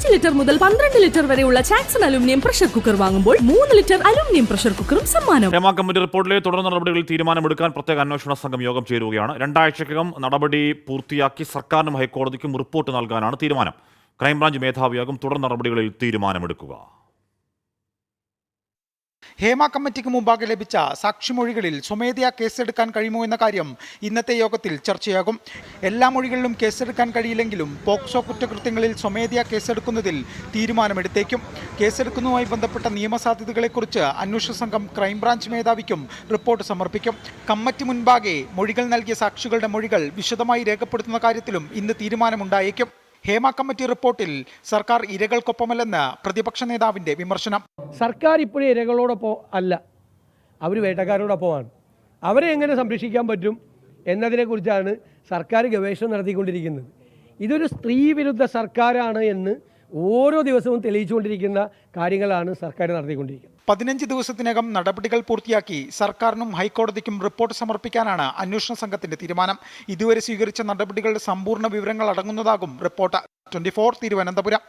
5 litre മുതൽ 12 litre വരെയുള്ള ചാക്സൺ aluminium pressure cooker വാങ്ങുമ്പോൾ 3 ലിറ്റർ അലുമിനിയം പ്രഷർ കുക്കറും സമ്മാനം. ഹേമ കമ്മിറ്റി റിപ്പോർട്ടിലെ തുടർ നടപടികളിൽ തീരുമാനമെടുക്കാൻ പ്രത്യേക അന്വേഷണ സംഘം യോഗം ചേരുകയാണ്. 2 ആഴ്ചക്കകം നടപടി പൂർത്തിയാക്കി സർക്കാരിനും ഹൈക്കോടതിക്കും റിപ്പോർട്ട് നൽകാനാണ് തീരുമാനം. ക്രൈംബ്രാഞ്ച് മേധാവിയാകും തുടർ നടപടികളിൽ തീരുമാനമെടുക്കുക. ഹേമ കമ്മിറ്റിക്ക് മുമ്പാകെ ലഭിച്ച സാക്ഷിമൊഴികളിൽ സ്വമേധയാ കേസെടുക്കാൻ കഴിയുമോ എന്ന കാര്യം ഇന്നത്തെ യോഗത്തിൽ ചർച്ചയാകും. എല്ലാ മൊഴികളിലും കേസെടുക്കാൻ കഴിയില്ലെങ്കിലും പോക്സോ കുറ്റകൃത്യങ്ങളിൽ സ്വമേധയാ കേസെടുക്കുന്നതിൽ തീരുമാനമെടുത്തേക്കും. കേസെടുക്കുന്നതുമായി ബന്ധപ്പെട്ട നിയമസാധ്യതകളെക്കുറിച്ച് അന്വേഷണ സംഘം ക്രൈംബ്രാഞ്ച് മേധാവിക്കും റിപ്പോർട്ട് സമർപ്പിക്കും. കമ്മിറ്റി മുൻപാകെ മൊഴികൾ നൽകിയ സാക്ഷികളുടെ മൊഴികൾ വിശദമായി രേഖപ്പെടുത്തുന്ന കാര്യത്തിലും ഇന്ന് തീരുമാനമുണ്ടായേക്കും. ഹേമ കമ്മിറ്റി റിപ്പോർട്ടിൽ സർക്കാർ ഇരകൾക്കൊപ്പമല്ലെന്ന് പ്രതിപക്ഷ നേതാവിൻ്റെ വിമർശനം. സർക്കാർ ഇപ്പോഴും ഇരകളോടൊപ്പം അല്ല, അവർ വേട്ടക്കാരോടൊപ്പമാണ്. അവരെ എങ്ങനെ സംരക്ഷിക്കാൻ പറ്റും എന്നതിനെക്കുറിച്ചാണ് സർക്കാർ ഗവേഷണം നടത്തിക്കൊണ്ടിരിക്കുന്നത്. ഇതൊരു സ്ത്രീ വിരുദ്ധ സർക്കാരാണ് എന്ന് ഓരോ ദിവസവും തെളിയിച്ചുകൊണ്ടിരിക്കുന്ന കാര്യങ്ങളാണ് സർക്കാർ നടത്തിക്കൊണ്ടിരിക്കുന്നത്. 15 ദിവസത്തിനകം നടപടികൾ പൂർത്തിയാക്കി സർക്കാരിനും ഹൈക്കോടതിക്കും റിപ്പോർട്ട് സമർപ്പിക്കാനാണ് അന്വേഷണ സംഘത്തിന്റെ തീരുമാനം. ഇതുവരെ സ്വീകരിച്ച നടപടികളുടെ സമ്പൂർണ്ണ വിവരങ്ങൾ അടങ്ങുന്നതാകും റിപ്പോർട്ട്. 24 തിരുവനന്തപുരം.